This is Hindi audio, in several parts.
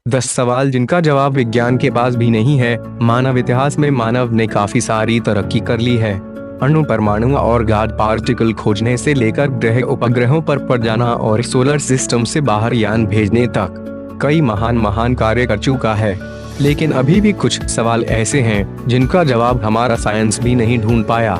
10 सवाल जिनका जवाब विज्ञान के पास भी नहीं है। मानव इतिहास में मानव ने काफी सारी तरक्की कर ली है। अणु, परमाणु और गॉड पार्टिकल खोजने से लेकर ग्रह उपग्रहों पर जाना और सोलर सिस्टम से बाहर यान भेजने तक कई महान कार्य कर चुका है। लेकिन अभी भी कुछ सवाल ऐसे हैं जिनका जवाब हमारा साइंस भी नहीं ढूंढ पाया।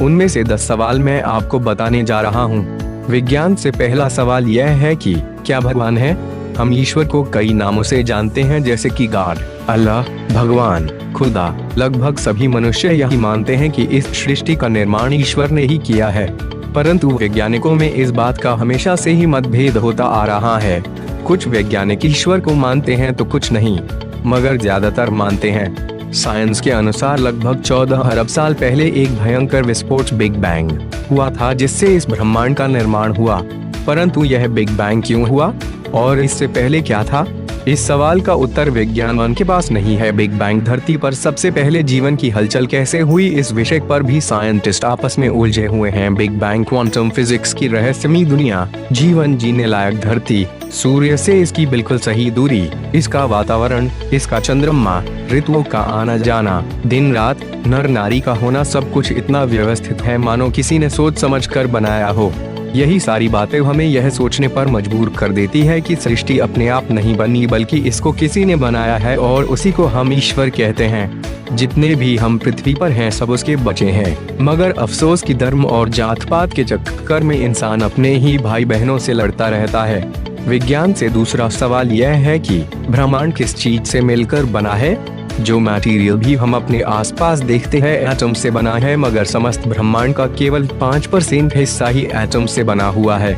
उनमें से 10 सवाल मैं आपको बताने जा रहा हूँ। विज्ञान से पहला सवाल यह है कि क्या भगवान है? हम ईश्वर को कई नामों से जानते हैं, जैसे कि गॉड, अल्लाह, भगवान, खुदा। लगभग सभी मनुष्य यही मानते हैं कि इस सृष्टि का निर्माण ईश्वर ने ही किया है। परंतु वैज्ञानिकों में इस बात का हमेशा से ही मतभेद होता आ रहा है। कुछ वैज्ञानिक ईश्वर को मानते हैं तो कुछ नहीं, मगर ज्यादातर मानते हैं। साइंस के अनुसार लगभग 14 अरब साल पहले एक भयंकर विस्फोट बिग बैंग हुआ था, जिससे इस ब्रह्मांड का निर्माण हुआ। परंतु यह बिग बैंग क्यों हुआ और इससे पहले क्या था? इस सवाल का उत्तर विज्ञान के पास नहीं है। बिग बैंग धरती पर सबसे पहले जीवन की हलचल कैसे हुई, इस विषय पर भी साइंटिस्ट आपस में उलझे हुए हैं। बिग बैंग, क्वांटम फिजिक्स की रहस्यमयी दुनिया, जीवन जीने लायक धरती, सूर्य से इसकी बिल्कुल सही दूरी, इसका वातावरण, इसका चंद्रमा, ऋतुओं का आना जाना, दिन रात, नर नारी का होना, सब कुछ इतना व्यवस्थित है मानो किसी ने सोच समझ कर बनाया हो। यही सारी बातें हमें यह सोचने पर मजबूर कर देती है कि सृष्टि अपने आप नहीं बनी, बल्कि इसको किसी ने बनाया है और उसी को हम ईश्वर कहते हैं। जितने भी हम पृथ्वी पर हैं सब उसके बच्चे हैं, मगर अफसोस कि धर्म और जात पात के चक्कर में इंसान अपने ही भाई बहनों से लड़ता रहता है। विज्ञान से दूसरा सवाल यह है कि ब्रह्मांड किस चीज से मिलकर बना है? जो मटेरियल भी हम अपने आसपास देखते हैं एटम से बना है, मगर समस्त ब्रह्मांड का केवल 5% हिस्सा ही एटम से बना हुआ है।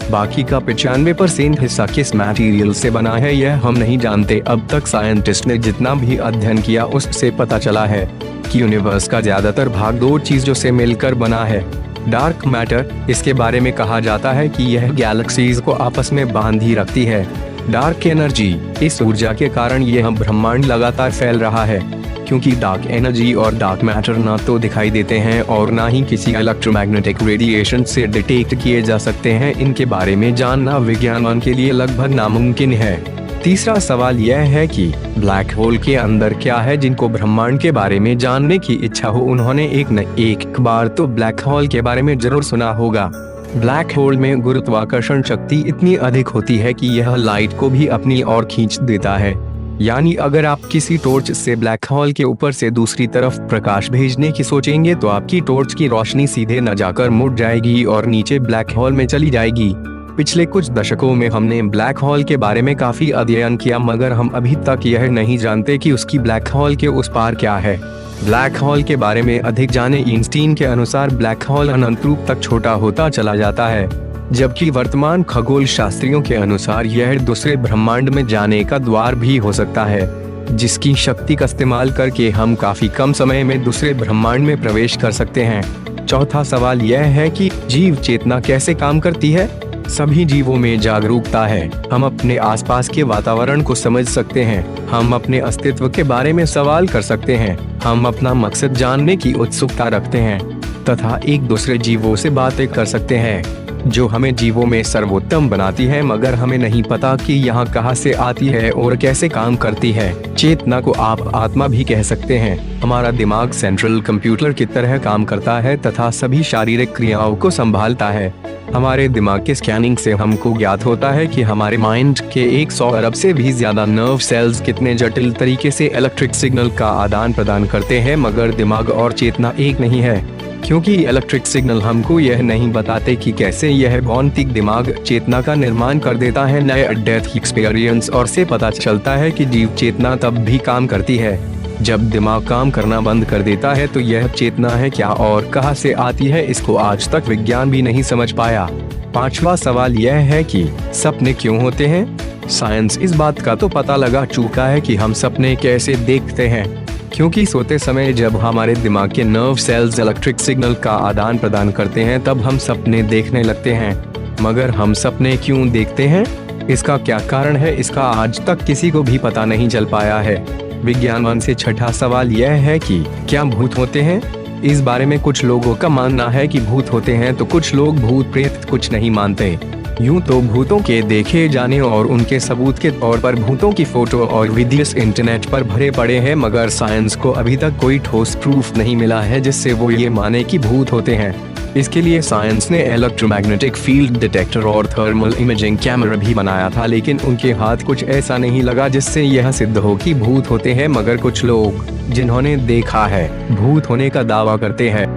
बाकी का 95% हिस्सा किस मटेरियल से बना है यह हम नहीं जानते। अब तक साइंटिस्ट ने जितना भी अध्ययन किया उससे पता चला है कि यूनिवर्स का ज्यादातर भाग 2 चीजों से मिलकर बना है। डार्क मैटर, इसके बारे में कहा जाता है कि यह गैलेक्सीज को आपस में बांधी रखती है। डार्क एनर्जी, इस ऊर्जा के कारण यह ब्रह्मांड लगातार फैल रहा है, क्योंकि डार्क एनर्जी और डार्क मैटर ना तो दिखाई देते हैं और ना ही किसी इलेक्ट्रोमैग्नेटिक रेडिएशन से डिटेक्ट किए जा सकते हैं। इनके बारे में जानना विज्ञान के लिए लगभग नामुमकिन है। तीसरा सवाल यह है कि ब्लैक होल के अंदर क्या है? जिनको ब्रह्मांड के बारे में जानने की इच्छा हो उन्होंने एक बार तो ब्लैक होल के बारे में जरूर सुना होगा। ब्लैक होल में गुरुत्वाकर्षण शक्ति इतनी अधिक होती है कि यह लाइट को भी अपनी ओर खींच देता है। यानी अगर आप किसी टॉर्च से ब्लैक होल के ऊपर से दूसरी तरफ प्रकाश भेजने की सोचेंगे तो आपकी टॉर्च की रोशनी सीधे न जाकर मुड़ जाएगी और नीचे ब्लैक होल में चली जाएगी। पिछले कुछ दशकों में हमने ब्लैक होल के बारे में काफी अध्ययन किया, मगर हम अभी तक यह नहीं जानते कि उसकी ब्लैक होल के उस पार क्या है। ब्लैक होल के बारे में अधिक जाने आइंस्टीन के अनुसार ब्लैक होल अनंत रूप तक छोटा होता चला जाता है, जबकि वर्तमान खगोल शास्त्रियों के अनुसार यह दूसरे ब्रह्मांड में जाने का द्वार भी हो सकता है, जिसकी शक्ति का इस्तेमाल करके हम काफी कम समय में दूसरे ब्रह्मांड में प्रवेश कर सकते हैं। चौथा सवाल यह है कि जीव चेतना कैसे काम करती है? सभी जीवों में जागरूकता है। हम अपने आसपास के वातावरण को समझ सकते हैं, हम अपने अस्तित्व के बारे में सवाल कर सकते हैं, हम अपना मकसद जानने की उत्सुकता रखते हैं तथा एक दूसरे जीवों से बातें कर सकते हैं, जो हमें जीवों में सर्वोत्तम बनाती है, मगर हमें नहीं पता कि यहाँ कहाँ से आती है और कैसे काम करती है। चेतना को आप आत्मा भी कह सकते हैं। हमारा दिमाग सेंट्रल कंप्यूटर की तरह काम करता है तथा सभी शारीरिक क्रियाओं को संभालता है। हमारे दिमाग के स्कैनिंग से हमको ज्ञात होता है कि हमारे माइंड के 100 अरब से भी ज्यादा नर्व सेल्स कितने जटिल तरीके से इलेक्ट्रिक सिग्नल का आदान प्रदान करते हैं, मगर दिमाग और चेतना एक नहीं है, क्योंकि इलेक्ट्रिक सिग्नल हमको यह नहीं बताते कि कैसे यह भौतिक दिमाग चेतना का निर्माण कर देता है। नए डेथ एक्सपीरियंस और से पता चलता है कि जीव चेतना तब भी काम करती है जब दिमाग काम करना बंद कर देता है। तो यह चेतना है क्या और कहां से आती है, इसको आज तक विज्ञान भी नहीं समझ पाया। पांचवा सवाल यह है कि सपने क्यों होते हैं? साइंस इस बात का तो पता लगा चुका है कि हम सपने कैसे देखते हैं, क्योंकि सोते समय जब हमारे दिमाग के नर्व सेल्स इलेक्ट्रिक सिग्नल का आदान प्रदान करते हैं तब हम सपने देखने लगते हैं। मगर हम सपने क्यों देखते हैं, इसका क्या कारण है, इसका आज तक किसी को भी पता नहीं चल पाया है। विज्ञान से छठा सवाल यह है कि क्या भूत होते हैं? इस बारे में कुछ लोगों का मानना है कि भूत होते हैं तो कुछ लोग भूत प्रेत कुछ नहीं मानते। यूं तो भूतों के देखे जाने और उनके सबूत के तौर पर भूतों की फोटो और वीडियोस इंटरनेट पर भरे पड़े हैं, मगर साइंस को अभी तक कोई ठोस प्रूफ नहीं मिला है जिससे वो ये माने कि भूत होते हैं। इसके लिए साइंस ने इलेक्ट्रोमैग्नेटिक फील्ड डिटेक्टर और थर्मल इमेजिंग कैमरा भी बनाया था, लेकिन उनके हाथ कुछ ऐसा नहीं लगा जिससे यह सिद्ध हो कि भूत होते हैं। मगर कुछ लोग जिन्होंने देखा है भूत होने का दावा करते हैं।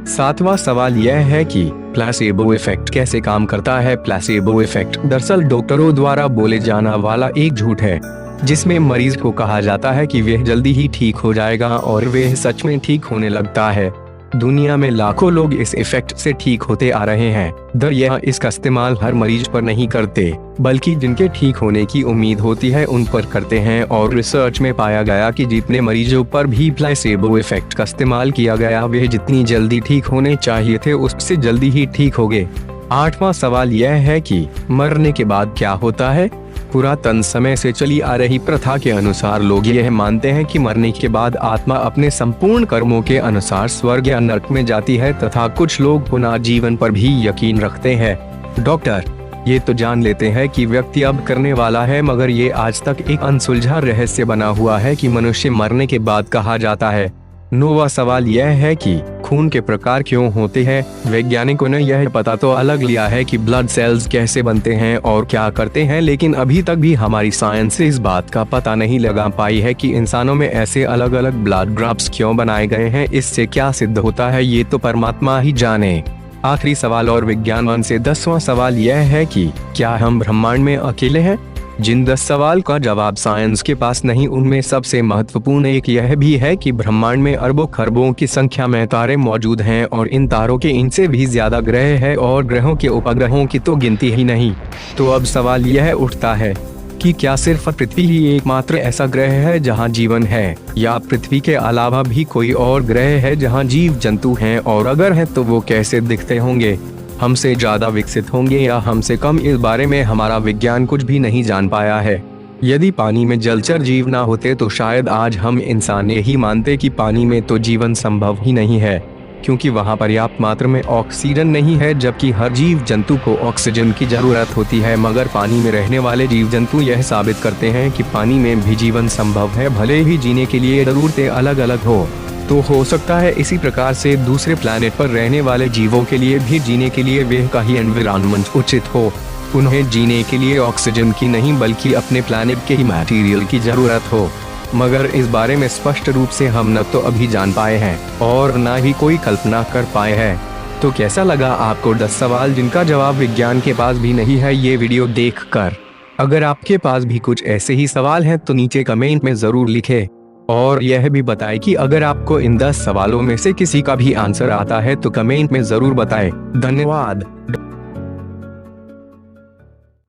7वां सवाल यह है कि प्लेसिबो इफेक्ट कैसे काम करता है। प्लेसिबो इफेक्ट दरअसल डॉक्टरों द्वारा बोले जाना वाला एक झूठ है, जिसमें मरीज को कहा जाता है कि वह जल्दी ही ठीक हो जाएगा और वह सच में ठीक होने लगता है। दुनिया में लाखों लोग इस इफेक्ट से ठीक होते आ रहे हैं। यह इसका इस्तेमाल हर मरीज पर नहीं करते, बल्कि जिनके ठीक होने की उम्मीद होती है उन पर करते हैं। और रिसर्च में पाया गया कि जितने मरीजों पर भी प्लेसिबो इफेक्ट का इस्तेमाल किया गया, वे जितनी जल्दी ठीक होने चाहिए थे उससे जल्दी ही ठीक हो गए। 8वां सवाल यह है कि मरने के बाद क्या होता है। पुरातन समय से चली आ रही प्रथा के अनुसार लोग यह मानते हैं कि मरने के बाद आत्मा अपने संपूर्ण कर्मों के अनुसार स्वर्ग या नरक में जाती है, तथा कुछ लोग पुनः जीवन पर भी यकीन रखते हैं। डॉक्टर ये तो जान लेते हैं कि व्यक्ति अब करने वाला है, मगर ये आज तक एक अनसुलझा रहस्य बना हुआ है कि मनुष्य मरने के बाद कहाँ जाता है। 9वां सवाल यह है कि खून के प्रकार क्यों होते हैं। वैज्ञानिकों ने यह पता तो अलग लिया है कि ब्लड सेल्स कैसे बनते हैं और क्या करते हैं, लेकिन अभी तक भी हमारी साइंस से इस बात का पता नहीं लगा पाई है कि इंसानों में ऐसे अलग अलग ब्लड ग्रुप्स क्यों बनाए गए हैं। इससे क्या सिद्ध होता है ये तो परमात्मा ही जाने। आखिरी सवाल और विज्ञान से 10वां सवाल यह है कि क्या हम ब्रह्मांड में अकेले हैं। जिन 10 सवाल का जवाब साइंस के पास नहीं, उनमें सबसे महत्वपूर्ण एक यह भी है कि ब्रह्मांड में अरबों खरबों की संख्या में तारे मौजूद हैं और इन तारों के इनसे भी ज्यादा ग्रह हैं और ग्रहों के उपग्रहों की तो गिनती ही नहीं। तो अब सवाल यह उठता है कि क्या सिर्फ पृथ्वी ही एकमात्र ऐसा ग्रह है जहां जीवन है, या पृथ्वी के अलावा भी कोई और ग्रह है जहां जीव जंतु हैं, और अगर है तो वो कैसे दिखते होंगे, हमसे ज्यादा विकसित होंगे या हमसे कम। इस बारे में हमारा विज्ञान कुछ भी नहीं जान पाया है। यदि पानी में जलचर जीव ना होते तो शायद आज हम इंसान यही मानते कि पानी में तो जीवन संभव ही नहीं है, क्योंकि वहाँ पर्याप्त मात्रा में ऑक्सीजन नहीं है, जबकि हर जीव जंतु को ऑक्सीजन की जरूरत होती है। मगर पानी में रहने वाले जीव जंतु यह साबित करते हैं कि पानी में भी जीवन संभव है, भले ही जीने के लिए जरूरतें अलग अलग हो। तो हो सकता है इसी प्रकार से दूसरे प्लैनेट पर रहने वाले जीवों के लिए भी जीने के लिए वह का ही एनवायरनमेंट उचित हो। उन्हें जीने के लिए ऑक्सीजन की नहीं बल्कि अपने प्लैनेट के ही मटेरियल की जरूरत हो, मगर इस बारे में स्पष्ट रूप से हम न तो अभी जान पाए हैं और न ही कोई कल्पना कर पाए हैं। तो कैसा लगा आपको 10 सवाल जिनका जवाब विज्ञान के पास भी नहीं है ये वीडियो देखकर। अगर आपके पास भी कुछ ऐसे ही सवाल हैं तो नीचे कमेंट में जरूर लिखें और यह भी बताएं कि अगर आपको इन 10 सवालों में से किसी का भी आंसर आता है तो कमेंट में जरूर बताएं। धन्यवाद।